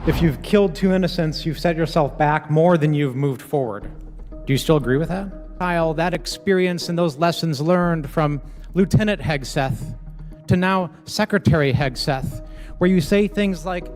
If you've killed 2 innocents, you've set yourself back more than you've moved forward. Do you still agree with that? Kyle, that experience and those lessons learned from Lieutenant Hegseth to now Secretary Hegseth, where you say things like,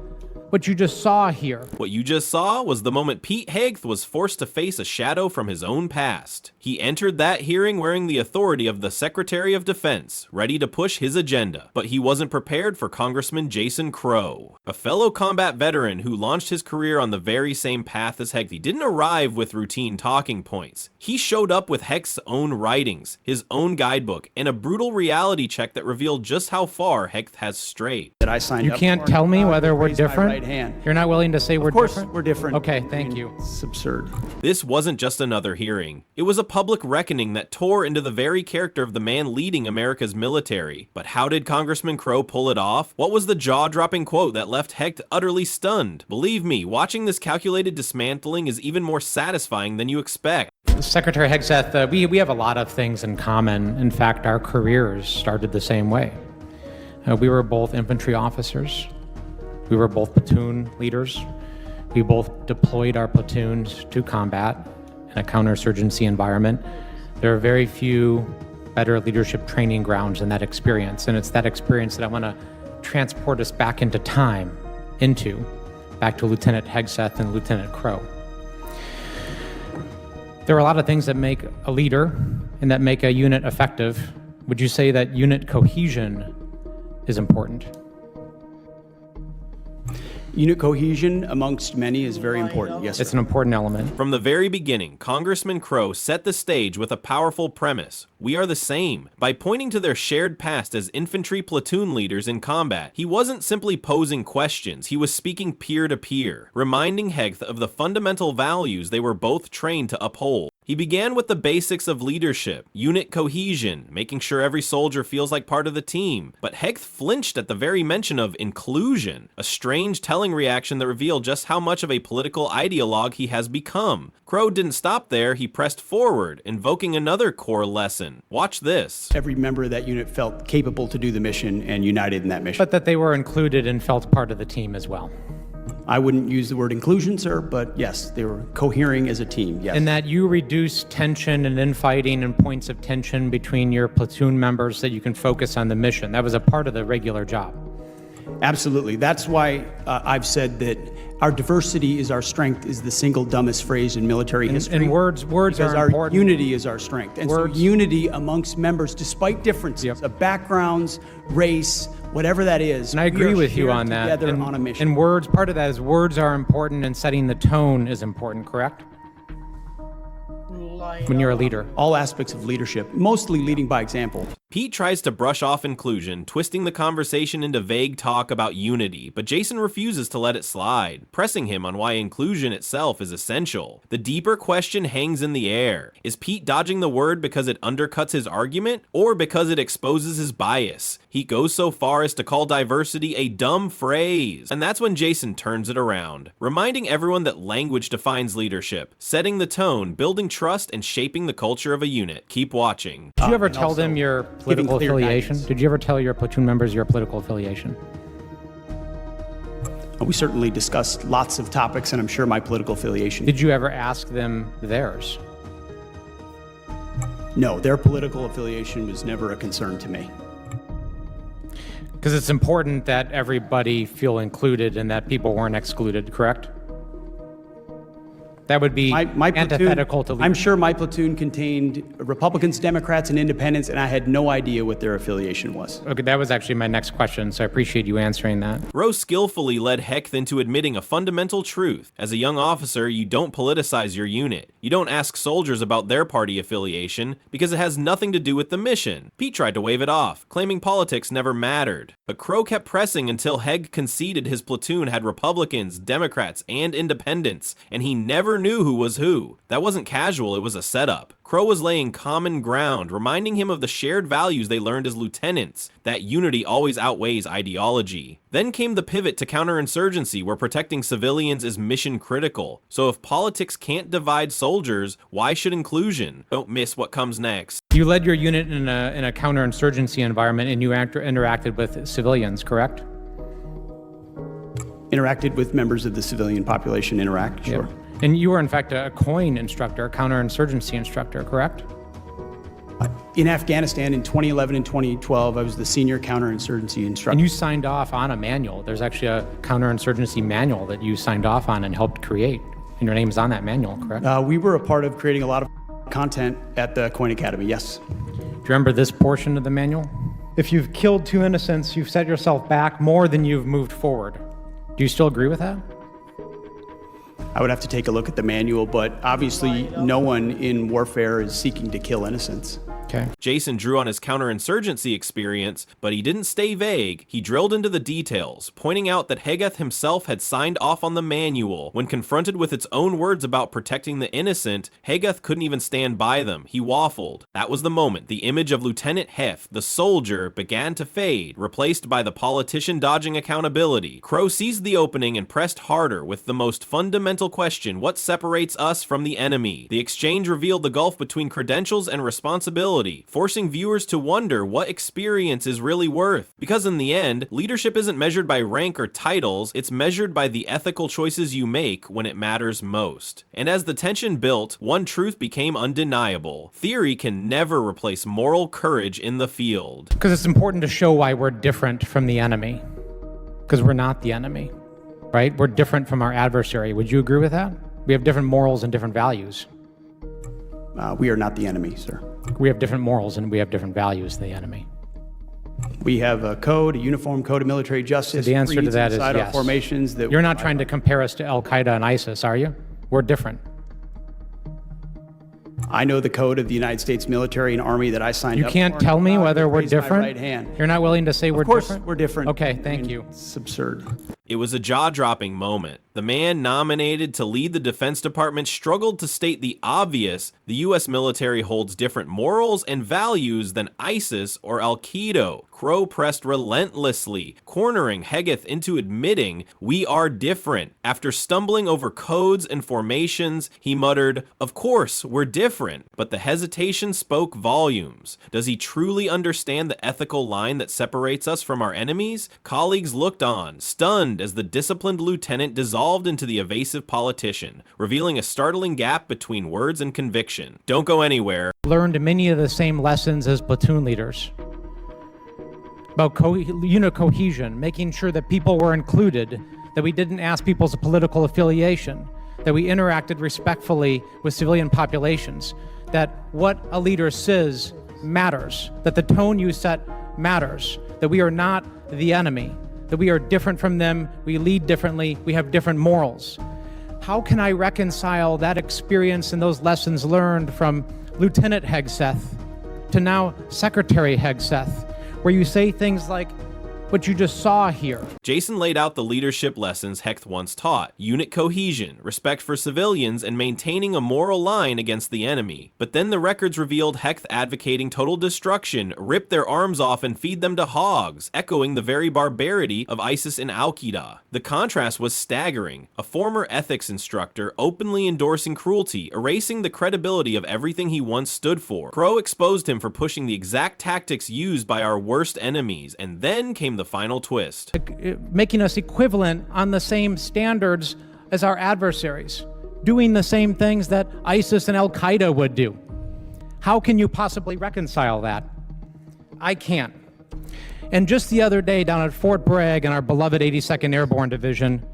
what you just saw here. What you just saw was the moment Pete Hegseth was forced to face a shadow from his own past. He entered that hearing wearing the authority of the Secretary of Defense, ready to push his agenda, but he wasn't prepared for Congressman Jason Crow. A fellow combat veteran who launched his career on the very same path as Hegseth. He didn't arrive with routine talking points. He showed up with Hegseth's own writings, his own guidebook, and a brutal reality check that revealed just how far Hegseth has strayed. That I signed You up can't for. tell me whether we're Raise my different? right hand. You're not willing to say we're different? Of course we're different. Okay, thank you. It's absurd. This wasn't just another hearing. It was a public reckoning that tore into the very character of the man leading America's military. But how did Congressman Crow pull it off? What was the jaw-dropping quote that left Hegseth utterly stunned? Believe me, watching this calculated dismantling is even more satisfying than you expect. Secretary Hegseth, we have a lot of things in common. In fact, our careers started the same way. We were both infantry officers. We were both platoon leaders. We both deployed our platoons to combat in a counterinsurgency environment. There are very few better leadership training grounds than that experience, and it's that experience that I want to transport us back into time, back to Lieutenant Hegseth and Lieutenant Crow. There are a lot of things that make a leader and that make a unit effective. Would you say that unit cohesion is important? Unit cohesion amongst many is very important. Yes, sir. It's an important element. From the very beginning, Congressman Crow set the stage with a powerful premise. We are the same. By pointing to their shared past as infantry platoon leaders in combat, he wasn't simply posing questions, he was speaking peer-to-peer, reminding Hegseth of the fundamental values they were both trained to uphold. He began with the basics of leadership, unit cohesion, making sure every soldier feels like part of the team. But Hegseth flinched at the very mention of inclusion, a strange telling reaction that revealed just how much of a political ideologue he has become. Crow didn't stop there, he pressed forward, invoking another core lesson. Watch this. Every member of that unit felt capable to do the mission and united in that mission. But that they were included and felt part of the team as well. I wouldn't use the word inclusion, sir, but yes, they were cohering as a team, yes. And that you reduce tension and infighting and points of tension between your platoon members so that you can focus on the mission. That was a part of the regular job. Absolutely. That's why I've said that our diversity is our strength is the single dumbest phrase in military history. And words because are important. Our unity is our strength. And so unity amongst members, despite differences of backgrounds, race, whatever that is. And I agree with you on that. Together on a mission. And words, part of that is words are important and setting the tone is important, correct? When you're a leader. All aspects of leadership, mostly leading by example. Pete tries to brush off inclusion, twisting the conversation into vague talk about unity, but Jason refuses to let it slide, pressing him on why inclusion itself is essential. The deeper question hangs in the air. Is Pete dodging the word because it undercuts his argument, or because it exposes his bias? He goes so far as to call diversity a dumb phrase. And that's when Jason turns it around, reminding everyone that language defines leadership, setting the tone, building trust, and shaping the culture of a unit. Keep watching. Did you ever tell them your political affiliation? Did you ever tell your platoon members your political affiliation? We certainly discussed lots of topics, and I'm sure my political affiliation. Did you ever ask them theirs? No, their political affiliation was never a concern to me. Because it's important that everybody feel included and that people weren't excluded, correct? That would be my antithetical to platoon, I'm sure my platoon contained Republicans, Democrats, and Independents, and I had no idea what their affiliation was. Okay, that was actually my next question, so I appreciate you answering that. Rose skillfully led Hegseth into admitting a fundamental truth. As a young officer, you don't politicize your unit. You don't ask soldiers about their party affiliation because it has nothing to do with the mission. Pete tried to wave it off, claiming politics never mattered. But Crow kept pressing until Hegseth conceded his platoon had Republicans, Democrats, and Independents, and he never knew who was who. That wasn't casual, it was a setup. Crow was laying common ground, reminding him of the shared values they learned as lieutenants, that unity always outweighs ideology. Then came the pivot to counterinsurgency, where protecting civilians is mission critical. So if politics can't divide soldiers, why should inclusion? Don't miss what comes next. You led your unit in a counterinsurgency environment and you interacted with civilians, correct? interacted with members of the civilian population, sure. And you were, in fact, a COIN instructor, a counterinsurgency instructor, correct? In Afghanistan in 2011 and 2012, I was the senior counterinsurgency instructor. And you signed off on a manual. There's actually a counterinsurgency manual that you signed off on and helped create. And your name's on that manual, correct? We were a part of creating a lot of content at the COIN Academy, yes. Do you remember this portion of the manual? If you've killed 2 innocents, you've set yourself back more than you've moved forward. Do you still agree with that? I would have to take a look at the manual, but obviously no one in warfare is seeking to kill innocents. Okay. Jason drew on his counterinsurgency experience, but he didn't stay vague. He drilled into the details, pointing out that Hegseth himself had signed off on the manual. When confronted with its own words about protecting the innocent, Hegseth couldn't even stand by them. He waffled. That was the moment the image of Lieutenant Heth, the soldier, began to fade, replaced by the politician dodging accountability. Crow seized the opening and pressed harder with the most fundamental question: what separates us from the enemy? The exchange revealed the gulf between credentials and responsibility, forcing viewers to wonder what experience is really worth. Because in the end, leadership isn't measured by rank or titles, it's measured by the ethical choices you make when it matters most. And as the tension built, one truth became undeniable: theory can never replace moral courage in the field. Because it's important to show why we're different from the enemy. Because we're not the enemy, right? We're different from our adversary. Would you agree with that? We have different morals and different values. We are not the enemy, sir. We have different morals and we have different values than the enemy. We have a code, a uniform code of military justice. So the answer to that is inside our yes. formations that You're not trying to compare us to Al-Qaeda and ISIS, are you? We're different. I know the code of the United States military and army that I signed You up can't for. tell me whether we're Raise my different? right hand. You're not willing to say we're Of course, different? we're different. Okay, thank you. It's absurd. It was a jaw-dropping moment. The man nominated to lead the Defense Department struggled to state the obvious: the U.S. military holds different morals and values than ISIS or Al-Qaeda. Crow pressed relentlessly, cornering Hegseth into admitting, "We are different." After stumbling over codes and formations, he muttered, "Of course, we're different." But the hesitation spoke volumes. Does he truly understand the ethical line that separates us from our enemies? Colleagues looked on, stunned as the disciplined lieutenant dissolved into the evasive politician, revealing a startling gap between words and conviction. Don't go anywhere. Learned many of the same lessons as platoon leaders about unit cohesion, making sure that people were included, that we didn't ask people's political affiliation, that we interacted respectfully with civilian populations, that what a leader says matters, that the tone you set matters, that we are not the enemy, that we are different from them, we lead differently, we have different morals. How can I reconcile that experience and those lessons learned from Lieutenant Hegseth to now Secretary Hegseth, where you say things like what you just saw here? Jason laid out the leadership lessons Hegseth once taught: unit cohesion, respect for civilians, and maintaining a moral line against the enemy. But then the records revealed Hegseth advocating total destruction, rip their arms off and feed them to hogs, echoing the very barbarity of ISIS and Al-Qaeda. The contrast was staggering. A former ethics instructor openly endorsing cruelty, erasing the credibility of everything he once stood for. Crow exposed him for pushing the exact tactics used by our worst enemies, and then came the final twist. Making us equivalent on the same standards as our adversaries, doing the same things that ISIS and Al-Qaeda would do. How can you possibly reconcile that? I can't. And just the other day down at Fort Bragg in our beloved 82nd Airborne Division,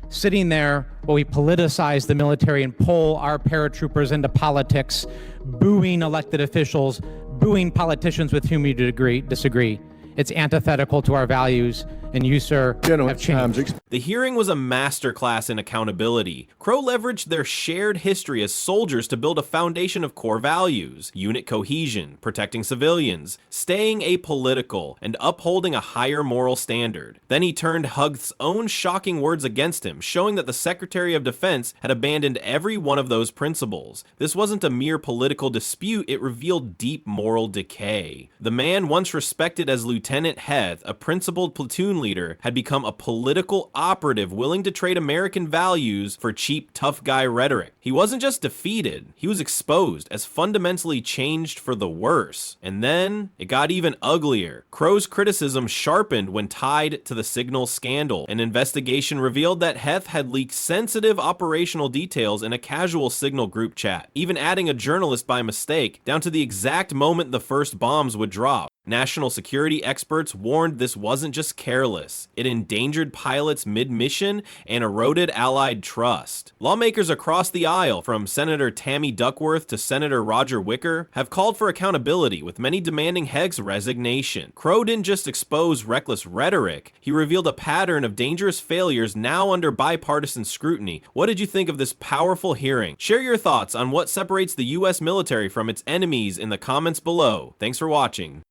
sitting there while we politicize the military and pull our paratroopers into politics, booing elected officials, booing politicians with whom you disagree. It's antithetical to our values, and you, sir, have changed. The hearing was a masterclass in accountability. Crow leveraged their shared history as soldiers to build a foundation of core values: unit cohesion, protecting civilians, staying apolitical, and upholding a higher moral standard. Then he turned Hegseth's own shocking words against him, showing that the Secretary of Defense had abandoned every one of those principles. This wasn't a mere political dispute, it revealed deep moral decay. The man once respected as Lieutenant Heth, a principled platoon leader had become a political operative willing to trade American values for cheap, tough guy rhetoric. He wasn't just defeated, he was exposed as fundamentally changed for the worse. And then it got even uglier. Crow's criticism sharpened when tied to the Signal scandal. An investigation revealed that Heth had leaked sensitive operational details in a casual Signal group chat, even adding a journalist by mistake down to the exact moment the first bombs would drop. National security experts warned this wasn't just careless. It endangered pilots mid-mission and eroded Allied trust. Lawmakers across the aisle, from Senator Tammy Duckworth to Senator Roger Wicker, have called for accountability, with many demanding Hegg's resignation. Crow didn't just expose reckless rhetoric, he revealed a pattern of dangerous failures now under bipartisan scrutiny. What did you think of this powerful hearing? Share your thoughts on what separates the US military from its enemies in the comments below. Thanks for watching.